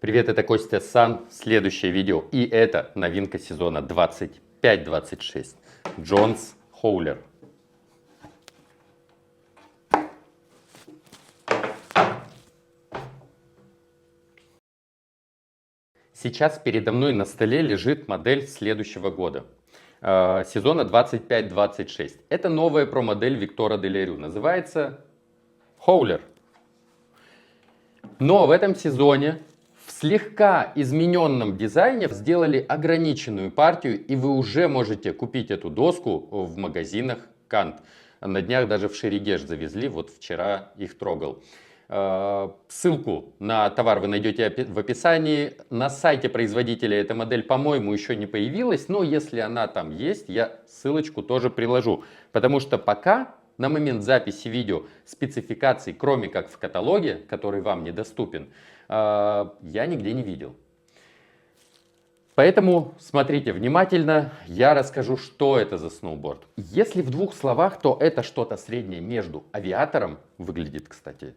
Привет, это Костя Сан. Следующее видео. И это новинка сезона 25-26. Джонс Хоулер. Сейчас передо мной на столе лежит модель следующего года. Сезона 25-26. Это новая про-модель Виктора де Лерю. Называется Хоулер. Но в этом сезоне в слегка измененном дизайне сделали ограниченную партию, и вы уже можете купить эту доску в магазинах Кант. На днях даже в Шерегеш завезли, вот вчера их трогал. Ссылку на товар вы найдете в описании. На сайте производителя эта модель, по-моему, еще не появилась, но если она там есть, я ссылочку тоже приложу. Потому что пока, на момент записи видео, спецификаций, кроме как в каталоге, который вам недоступен, я нигде не видел. Поэтому смотрите внимательно, я расскажу, что это за сноуборд. Если в двух словах, то это что-то среднее между авиатором, выглядит, кстати,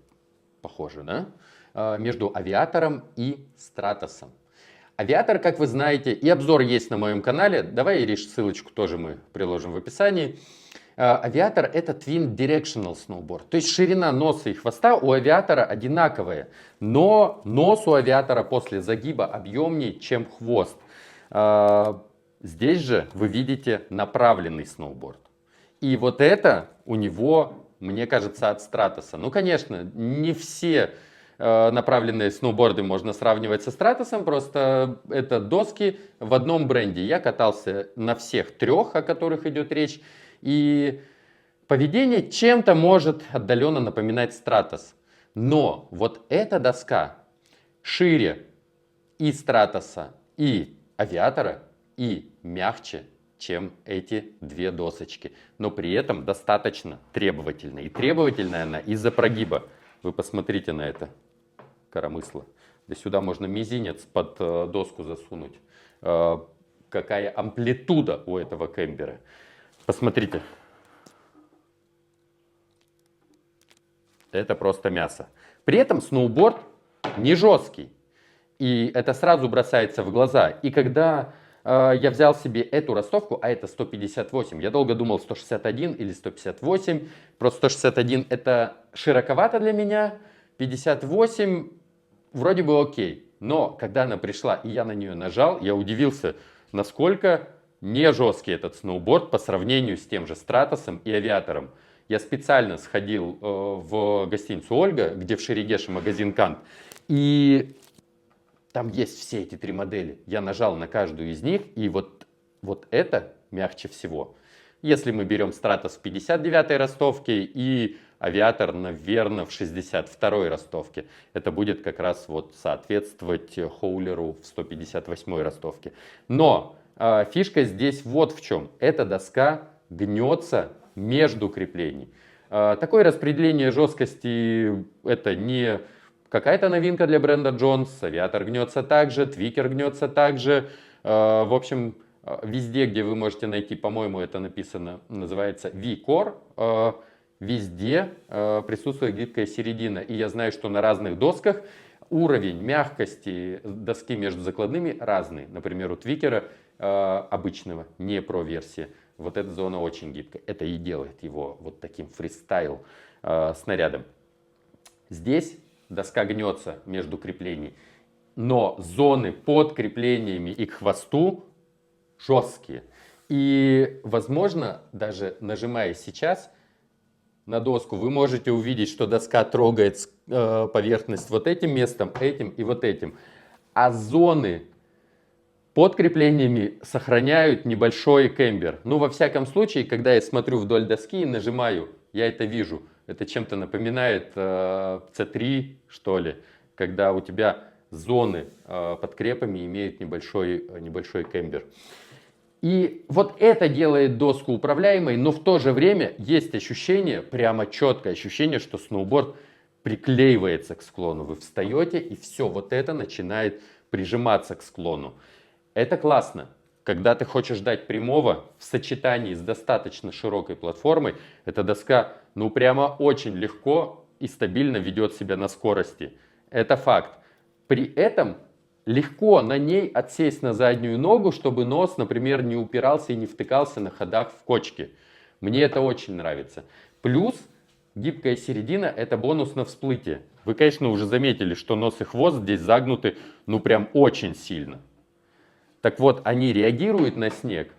похоже, да? Между авиатором и стратосом. Авиатор, как вы знаете, и обзор есть на моем канале, давай, Ириш, ссылочку тоже мы приложим в описании. Авиатор — это Twin Directional Snowboard, то есть ширина носа и хвоста у авиатора одинаковая, но нос у авиатора после загиба объемнее, чем хвост. Здесь же вы видите направленный сноуборд. И вот это у него, мне кажется, от Стратоса. Ну, конечно, не все направленные сноуборды можно сравнивать со Стратосом, просто это доски в одном бренде. Я катался на всех трех, о которых идет речь. И поведение чем-то может отдаленно напоминать Стратос. Но вот эта доска шире и Стратоса, и авиатора, и мягче, чем эти две досочки. Но при этом достаточно требовательная. И требовательная она из-за прогиба. Вы посмотрите на это коромысло. Да сюда можно мизинец под доску засунуть. Какая амплитуда у этого кембера. Посмотрите. Это просто мясо. При этом сноуборд не жесткий. И это сразу бросается в глаза. И когда я взял себе эту ростовку, а это 158, я долго думал 161 или 158. Просто 161 это широковато для меня. 58 вроде бы окей. Но когда она пришла и я на нее нажал, я удивился, насколько не жесткий этот сноуборд по сравнению с тем же Стратосом и авиатором. Я специально сходил в гостиницу Ольга, где в Шерегеше магазин Кант, и там есть все эти три модели. Я нажал на каждую из них, и вот это мягче всего. Если мы берем Стратос в 59-й ростовке и авиатор, наверное, в 62-й ростовке, это будет как раз вот соответствовать Хоулеру в 158-й ростовке. Но фишка здесь вот в чем. Эта доска гнется между креплений. Такое распределение жесткости это не какая-то новинка для бренда Джонс. Авиатор гнется также, Твикер гнется также. В общем, везде, где вы можете найти, по-моему, это написано, называется V-Core, везде присутствует гибкая середина. И я знаю, что на разных досках уровень мягкости доски между закладными разный. Например, у Твикера обычного, не про версии, вот эта зона очень гибкая. Это и делает его вот таким фристайл снарядом. Здесь доска гнется между креплений, но зоны под креплениями и к хвосту жесткие. И, возможно, даже нажимая сейчас на доску, вы можете увидеть, что доска трогает поверхность вот этим местом, этим и вот этим. А зоны под креплениями сохраняют небольшой кембер. Ну, во всяком случае, когда я смотрю вдоль доски и нажимаю, я это вижу. Это чем-то напоминает C3, что ли, когда у тебя зоны под крепами имеют небольшой кембер. И вот это делает доску управляемой, но в то же время есть ощущение, прямо четкое ощущение, что сноуборд приклеивается к склону. Вы встаете, и все вот это начинает прижиматься к склону. Это классно. Когда ты хочешь дать прямого в сочетании с достаточно широкой платформой, эта доска, ну, прямо очень легко и стабильно ведет себя на скорости. Это факт. При этом легко на ней отсесть на заднюю ногу, чтобы нос, например, не упирался и не втыкался на ходах в кочки. Мне это очень нравится. Плюс гибкая середина – это бонус на всплытие. Вы, конечно, уже заметили, что нос и хвост здесь загнуты, ну прям очень сильно. Так вот, они реагируют на снег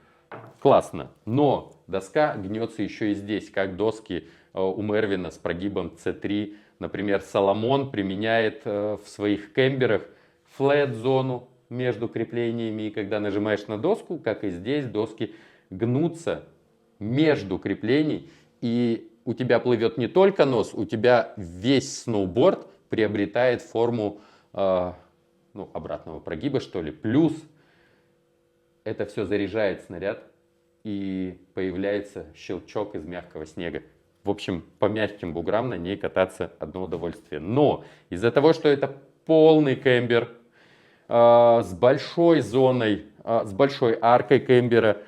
классно, но доска гнется еще и здесь, как доски у Мервина с прогибом C3. Например, Соломон применяет в своих кемберах флэт-зону между креплениями, и когда нажимаешь на доску, как и здесь, доски гнутся между креплений, и у тебя плывет не только нос, у тебя весь сноуборд приобретает форму обратного прогиба, что ли. Плюс это все заряжает снаряд, и появляется щелчок из мягкого снега. В общем, по мягким буграм на ней кататься одно удовольствие. Но из-за того, что это полный кембер с большой зоной, с большой аркой кембера,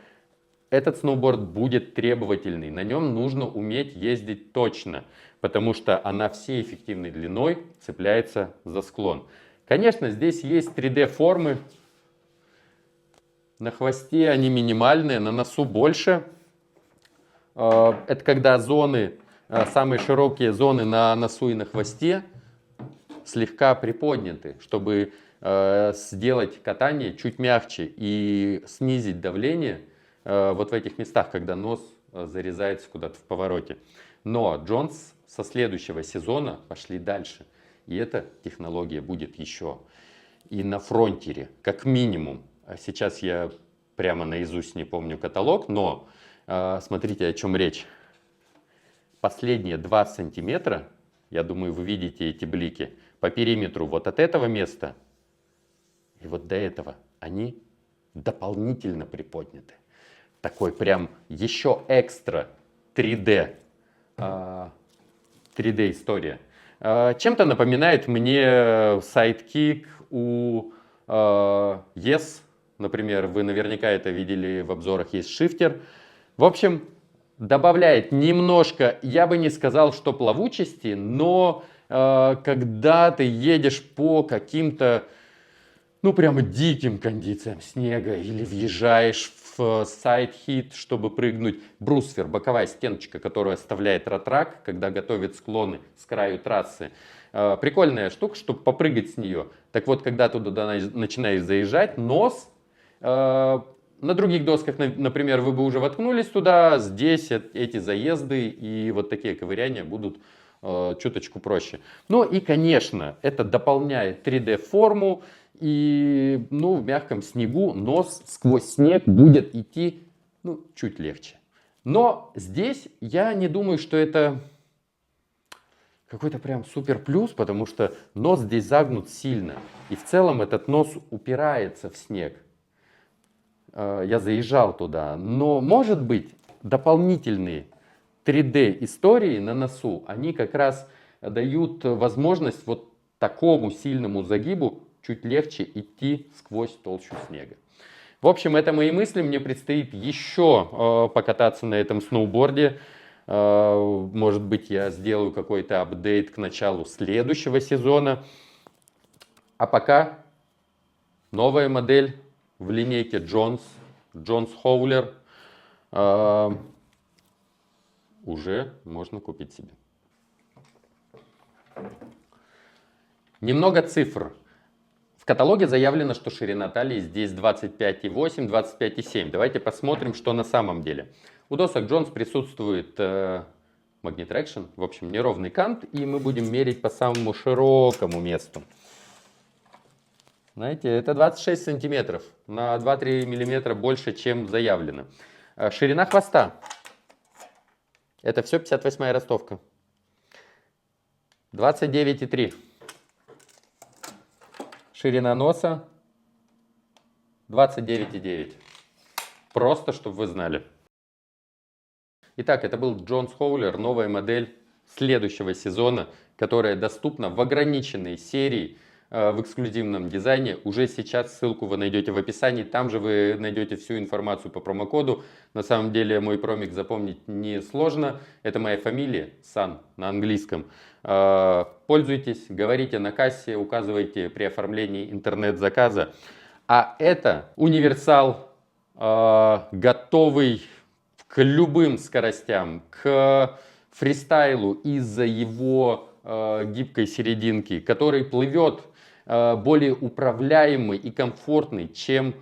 этот сноуборд будет требовательный. На нем нужно уметь ездить точно, потому что она всей эффективной длиной цепляется за склон. Конечно, здесь есть 3D-формы. На хвосте они минимальные, на носу больше. Это когда зоны, самые широкие зоны на носу и на хвосте слегка приподняты, чтобы сделать катание чуть мягче и снизить давление вот в этих местах, когда нос зарезается куда-то в повороте. Но Джонс со следующего сезона пошли дальше. И эта технология будет еще и на фронтире, как минимум. Сейчас я прямо наизусть не помню каталог, но смотрите, о чем речь. Последние 2 сантиметра, я думаю, вы видите эти блики, по периметру вот от этого места и вот до этого, они дополнительно приподняты. Такой прям еще экстра 3D, 3D история. Чем-то напоминает мне сайдкик у Yes. Например, вы наверняка это видели в обзорах, есть шифтер. В общем, добавляет немножко, я бы не сказал, что плавучести, но когда ты едешь по каким-то, ну прямо диким кондициям снега или въезжаешь в сайд-хит, чтобы прыгнуть, брусфер, боковая стеночка, которую оставляет ратрак, когда готовит склоны с краю трассы. Прикольная штука, чтобы попрыгать с нее. Так вот, когда туда начинаешь заезжать, нос, на других досках, например, вы бы уже воткнулись туда, здесь эти заезды и вот такие ковыряния будут чуточку проще. Ну и, конечно, это дополняет 3D-форму, и в мягком снегу нос сквозь снег будет идти чуть легче. Но здесь я не думаю, что это какой-то прям супер плюс, потому что нос здесь загнут сильно. И в целом этот нос упирается в снег. Я заезжал туда. Но, может быть, дополнительные 3D истории на носу, они как раз дают возможность вот такому сильному загибу чуть легче идти сквозь толщу снега. В общем, это мои мысли. Мне предстоит еще покататься на этом сноуборде. Может быть, я сделаю какой-то апдейт к началу следующего сезона. А пока новая модель в линейке Jones Howler уже можно купить себе. Немного цифр. В каталоге заявлено, что ширина талии здесь 25,8, 25,7. Давайте посмотрим, что на самом деле. У досок Jones присутствует Magnet Traction, в общем, неровный кант, и мы будем мерить по самому широкому месту. Знаете, это 26 сантиметров, на 2-3 миллиметра больше, чем заявлено. Ширина хвоста. Это все 58-я ростовка. 29,3. Ширина носа 29,9. Просто, чтобы вы знали. Итак, это был Jones Howler, новая модель следующего сезона, которая доступна в ограниченной серии в эксклюзивном дизайне. Уже сейчас ссылку вы найдете в описании. Там же вы найдете всю информацию по промокоду. На самом деле мой промик запомнить не сложно. Это моя фамилия, Сан, на английском. Пользуйтесь, говорите на кассе, указывайте при оформлении интернет-заказа. А это универсал, готовый к любым скоростям, к фристайлу из-за его гибкой серединки, который плывет, более управляемый и комфортный, чем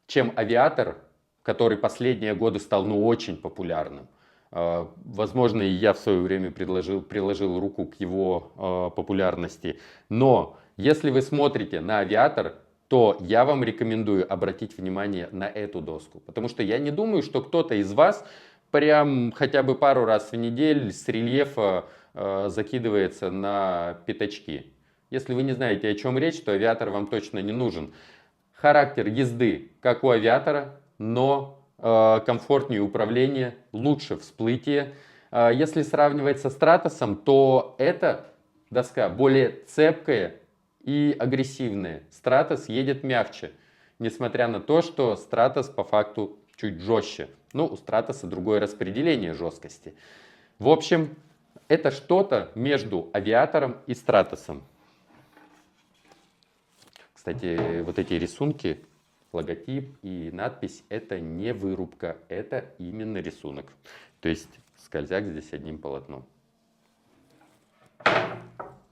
авиатор, который последние годы стал очень популярным. Возможно, и я в свое время приложил руку к его популярности. Но если вы смотрите на авиатор, то я вам рекомендую обратить внимание на эту доску. Потому что я не думаю, что кто-то из вас прям хотя бы пару раз в неделю с рельефа закидывается на пятачки. Если вы не знаете, о чем речь, то авиатор вам точно не нужен. Характер езды, как у авиатора, но комфортнее управление, лучше всплытие. Если сравнивать со Стратосом, то эта доска более цепкая и агрессивная. Стратос едет мягче, несмотря на то, что Стратос по факту чуть жестче. Ну, у Стратоса другое распределение жесткости. В общем, это что-то между авиатором и Стратосом. Кстати, вот эти рисунки, логотип и надпись, это не вырубка, это именно рисунок. То есть скользяк здесь одним полотном.